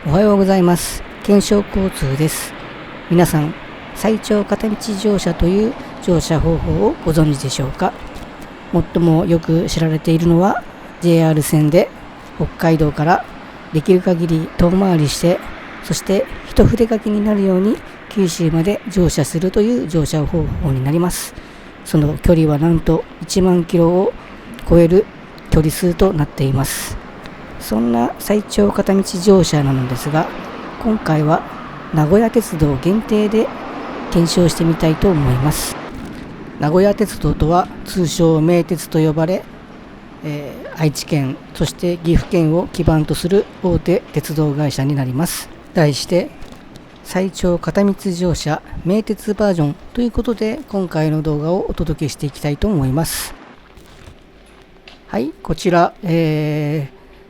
おはようございます。検証交通です。皆さん、最長片道乗車という乗車方法をご存知でしょうか。最もよく知られているのは JR 線で北海道からできる限り遠回りして、そして一筆書きになるように九州まで乗車するという乗車方法になります。その距離はなんと1万キロを超える距離数となっています。そんな最長片道乗車なのですが、今回は名古屋鉄道限定で検証してみたいと思います。名古屋鉄道とは通称名鉄と呼ばれ、愛知県そして岐阜県を基盤とする大手鉄道会社になります。題して最長片道乗車名鉄バージョンということで、今回の動画をお届けしていきたいと思います。はい、こちら、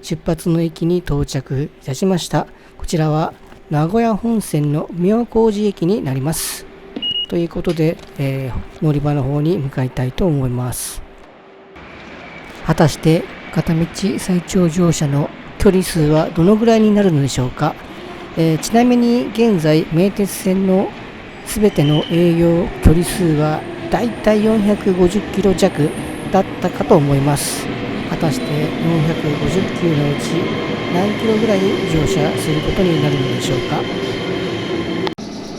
出発の駅に到着いたしました。こちらは名古屋本線の妙高寺駅になります。ということで、乗り場の方に向かいたいと思います。果たして片道最長乗車の距離数はどのぐらいになるのでしょうか。ちなみに現在名鉄線のすべての営業距離数はだいたい450キロ弱だったかと思います。果たして450キロのうち何キロぐらい乗車することになるのでしょうか。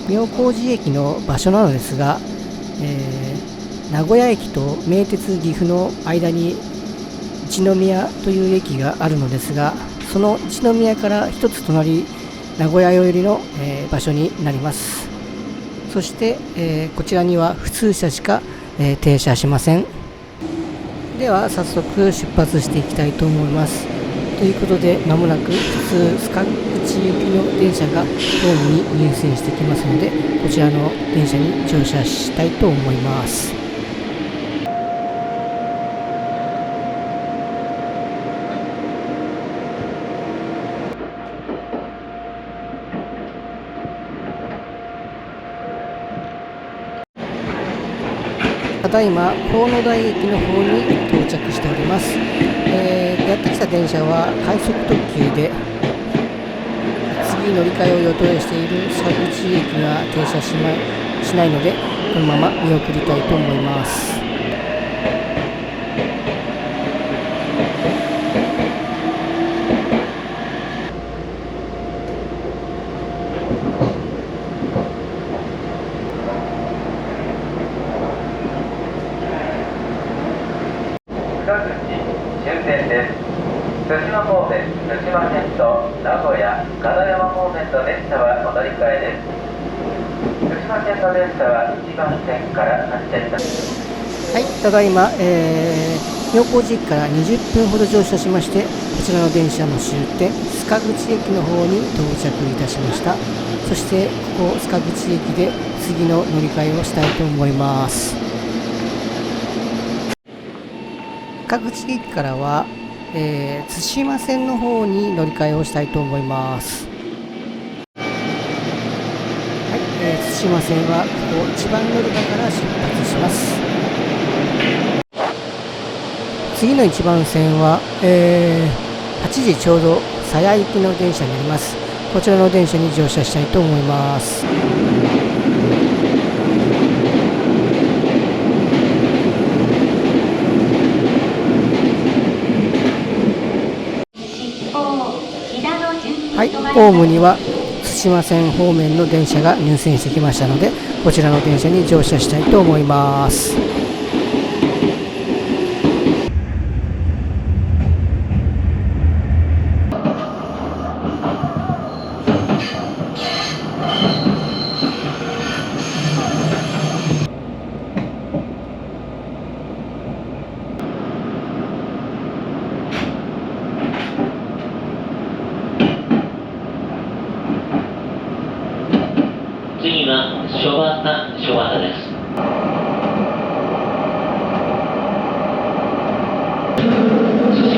妙高寺駅の場所なのですが、名古屋駅と名鉄岐阜の間に一宮という駅があるのですが、その一宮から一つ隣名古屋寄りの、場所になります。そして、こちらには普通車しか、停車しません。では早速出発していきたいと思います。ということで、まもなく普通須賀口行きの電車がホームに入線してきますので、こちらの電車に乗車したいと思います。ただいま河野台駅の方に到着しております。やってきた電車は快速特急で、次乗り換えを予定している須賀口駅が停車しないので、このまま見送りたいと思います。津島方面、津島線と名古屋、金山方面の電車はお乗り換えです。津島線の電車は1番線から発車いたします。はい、ただいま、妙高寺駅から20分ほど乗車しまして、こちらの電車の終点須賀口駅の方に到着いたしました。そしてここ須賀口駅で次の乗り換えをしたいと思います。須賀口駅からは対馬線の方に乗り換えをしたいと思います。はい、対馬線はここ1番乗り場から出発します。次の1番線は、8時ちょうど鞘行きの電車になります。こちらの電車に乗車したいと思います。はい、ホームには対馬線方面の電車が入線してきましたので、こちらの電車に乗車したいと思います。次は所端です。対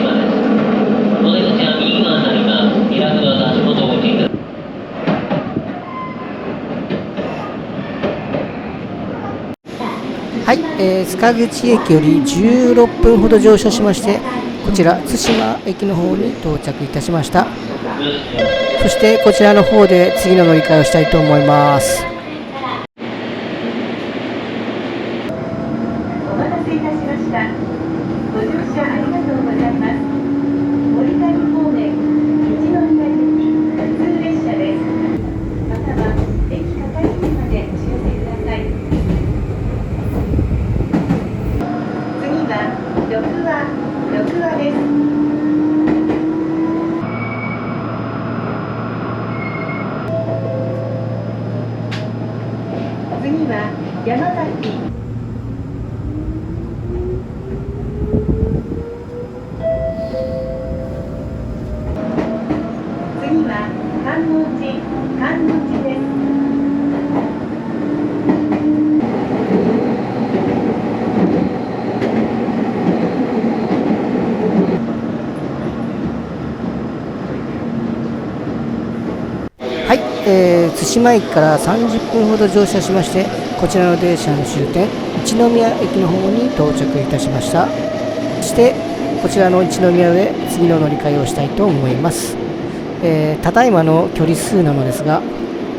馬です。お出口は右側になります。開くドアと足元をご注意ください。はい、須賀口駅より16分ほど乗車しまして、こちら対馬駅の方に到着いたしました。そしてこちらの方で次の乗り換えをしたいと思います。お待たせいたしました。ご乗車ありがとうございます。森谷方面一宮行き普通列車です。または駅係員までお知らせください。次は6話です。次は山崎。次は観音寺です。はい、対馬駅から30分ほど乗車しまして、こちらの電車の終点一宮駅の方に到着いたしました。そしてこちらの一宮で次の乗り換えをしたいと思います。ただいまの距離数なのですが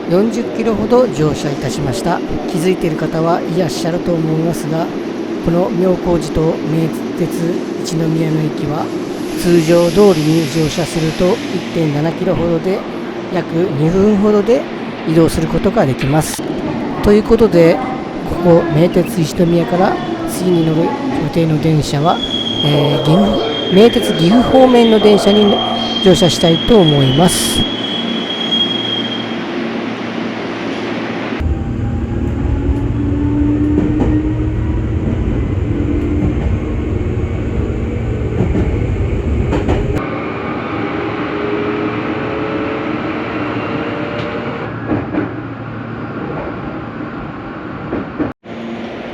40キロほど乗車いたしました。気づいている方はいらっしゃると思いますが、この妙高寺と名鉄一宮の駅は通常通りに乗車すると 1.7 キロほどで約2分ほどで移動することができます。ということで、ここ名鉄一宮から次に乗る予定の電車は、名鉄岐阜方面の電車に乗車したいと思います。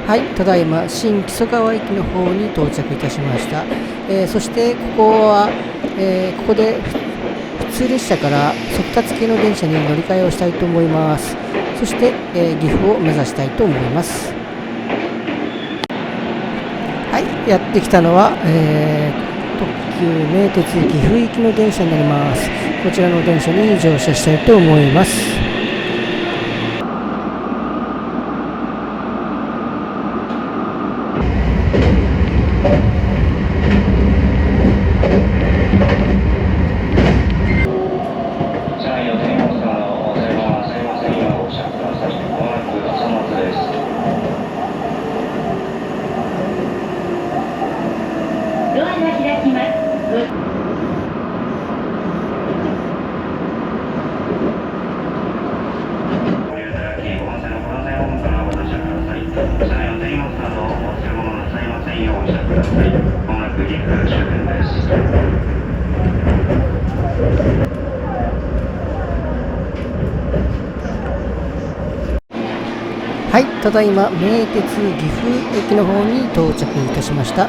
はい、ただいま新木曽川駅の方に到着いたしました。そしてここで普通列車から速達系の電車に乗り換えをしたいと思います。そして、岐阜を目指したいと思います。はい、やってきたのは、特急名鉄岐阜行きの電車になります。こちらの電車に乗車したいと思います。ドアが開きます。はい、ただいま名鉄岐阜駅の方に到着いたしました。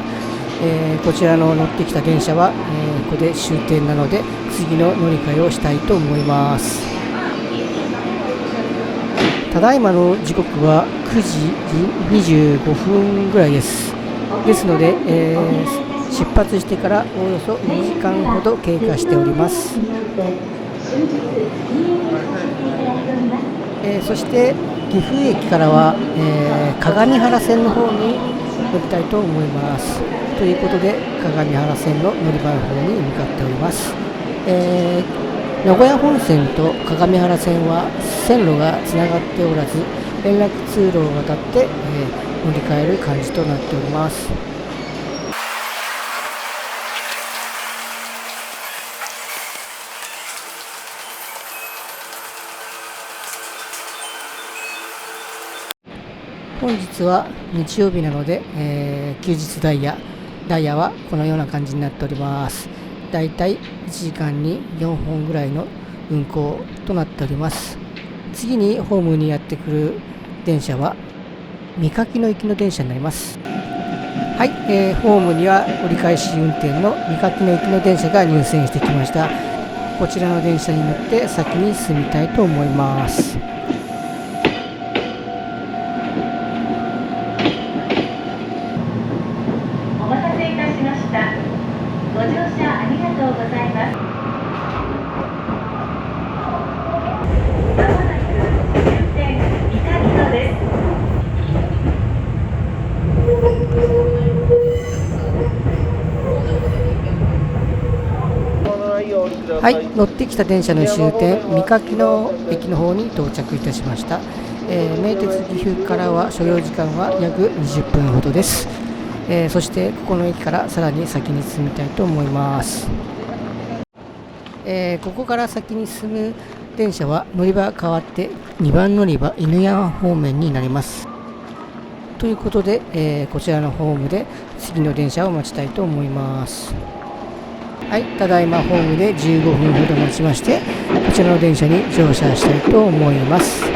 こちらの乗ってきた電車は、ここで終点なので次の乗り換えをしたいと思います。ただいまの時刻は9時25分ぐらいです。ですので、出発してからおよそ2時間ほど経過しております。そして岐阜駅からは、鏡原線の方に乗りたいと思います。ということで鏡原線の乗り場の方に向かっております。名古屋本線と鏡原線は線路がつながっておらず、連絡通路を渡って、乗り換える感じとなっております。本日は日曜日なので、休日ダイヤはこのような感じになっております。だいたい1時間に4本ぐらいの運行となっております。次にホームにやってくる電車は三垣野行きの電車になります。はい、ホームには折り返し運転の三垣野行きの電車が入線してきました。こちらの電車に乗って先に進みたいと思います。お待たせいたしました。ご乗車ありがとうございます。はい、乗ってきた電車の終点三垣野駅の方に到着いたしました。名鉄岐阜からは所要時間は約20分ほどです。そしてここの駅からさらに先に進みたいと思います。ここから先に進む電車は乗り場変わって2番乗り場犬山方面になります。ということで、こちらのホームで次の電車を待ちたいと思います。はい、ただいまホームで15分ほど待ちまして、こちらの電車に乗車したいと思います。次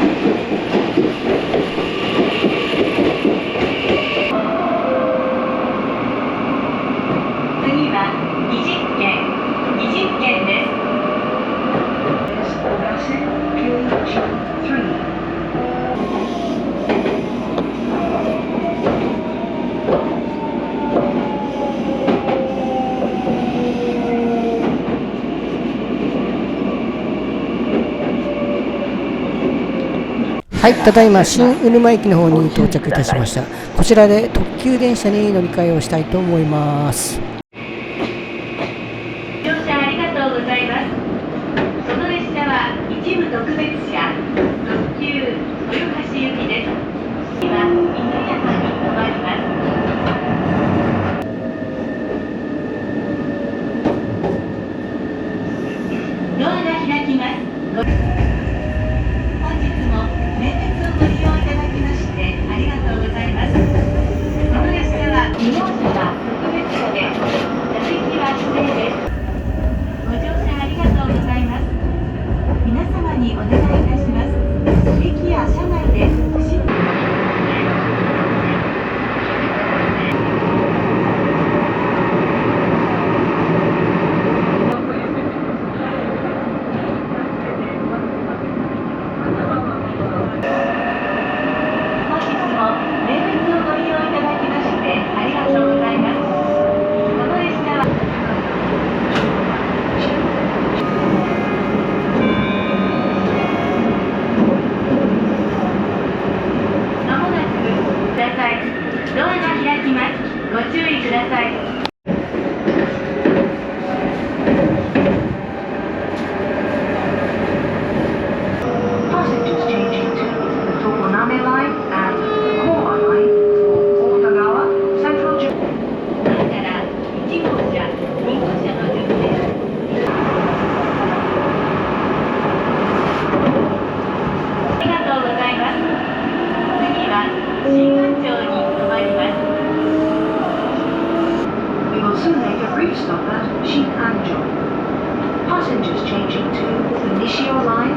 は20件です。はい、ただいま新鵜沼駅の方に到着いたしました。こちらで特急電車に乗り換えをしたいと思います。乗車ありがとうございます。その列車は一部特別車特急豊橋行きです。次は犬山に止まります。ドアが開きます。本日も名鉄をご利用いただきましてありがとうございます。この列車は2号車は特別車で座席は指定です。ご乗車ありがとうございます。皆様にお願いいたします。駅や車内で不審ドアが開きます。ご注意ください。Passengers changing to the Tokoname line and Kowa line for Otagawa Central Junction. から1号車、2号車の順です。ありがとうございます。次は新安町に止まります。We will soon make a brief stop at Shinkanjo. Passengers changing to the Nishio line.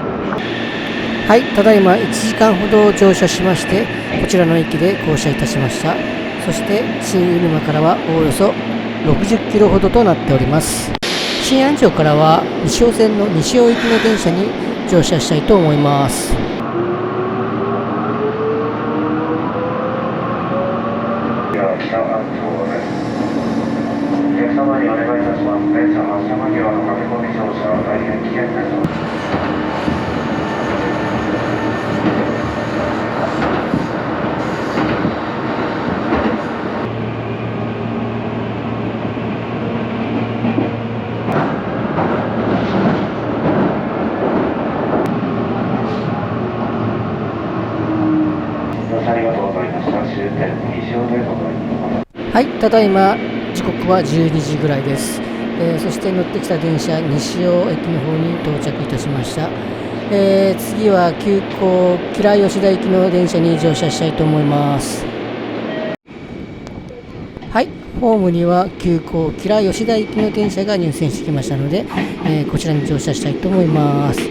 はい、ただいま1時間ほど乗車しまして、こちらの駅で降車いたしました。そして新鵜沼からはおおよそ60キロほどとなっております。新安町からは西尾線の西尾行きの電車に乗車したいと思います。北安町です。お客様にお願いいたします。電車発車間際の駆け込み乗車は大変危険です。ありがとうございました。終点西尾でございます。はい、ただいま時刻は12時ぐらいです。そして乗ってきた電車西尾駅の方に到着いたしました。次は急行吉良吉田行きの電車に乗車したいと思います。はい、ホームには急行吉良吉田行きの電車が入線してきましたので、こちらに乗車したいと思います。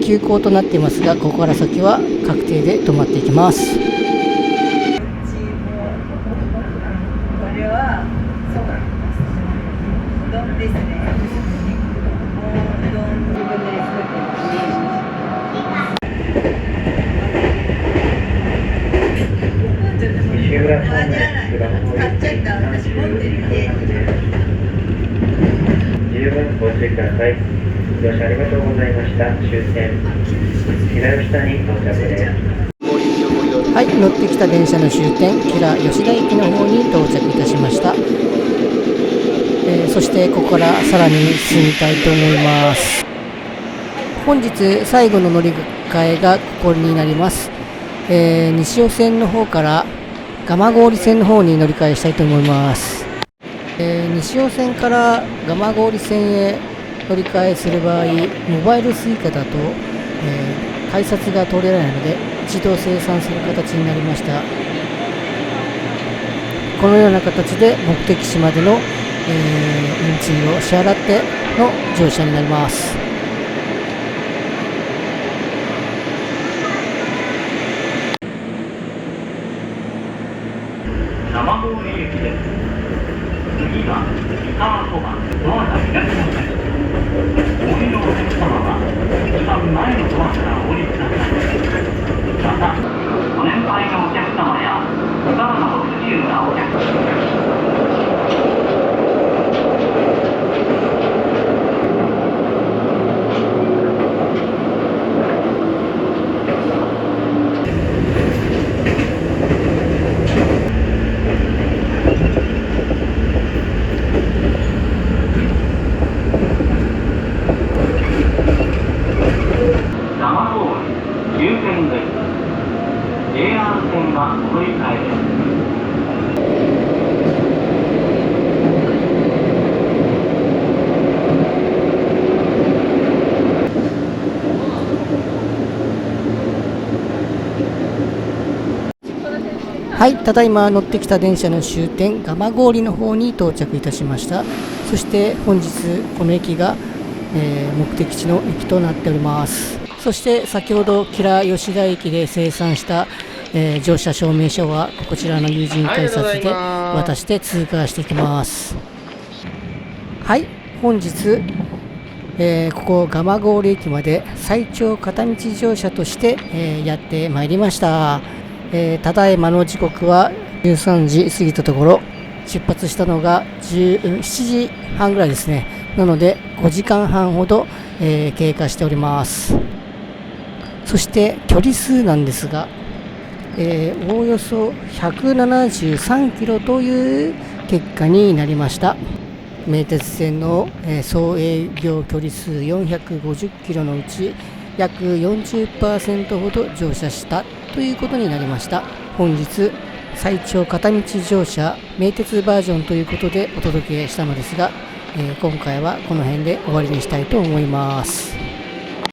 急行となっていますが、ここから先は確定で止まっていきます。西浦方面、浦和方面、十分ご注意ください。乗車ありがとうございました。終点吉良吉田に到着です。はい、乗ってきた電車の終点吉良吉田駅の方に到着いたしました。そしてここからさらに進みたいと思います。本日最後の乗り換えがここになります。西尾線の方から蒲郡線の方に乗り換えしたいと思います。西尾線から蒲郡線へ乗り換えする場合、モバイル Suica だと、改札が通れないので自動生産する形になりました。このような形で目的地までの、運賃を支払っての乗車になります。蒲郡駅です。次は三河そばドアが開きます。お降りのお客様は一番前のドアからお降りください。またご年配のお客様やお体の不自由なお客様、終点です。JR 線はお乗り換えです。はい、ただいま乗ってきた電車の終点蒲郡の方に到着いたしました。そして本日この駅が、目的地の駅となっております。そして先ほど吉良吉田駅で生産した、乗車証明書はこちらの有人改札で渡して通過していきます。はい、本日、ここ蒲郡駅まで最長片道乗車として、やってまいりました。ただいまの時刻は13時過ぎたところ、出発したのが7時半ぐらいですね。なので5時間半ほど、経過しております。そして距離数なんですが、おおよそ173キロという結果になりました。名鉄線の、総営業距離数450キロのうち約 40% ほど乗車したということになりました。本日最長片道乗車名鉄バージョンということでお届けしたのですが、今回はこの辺で終わりにしたいと思います。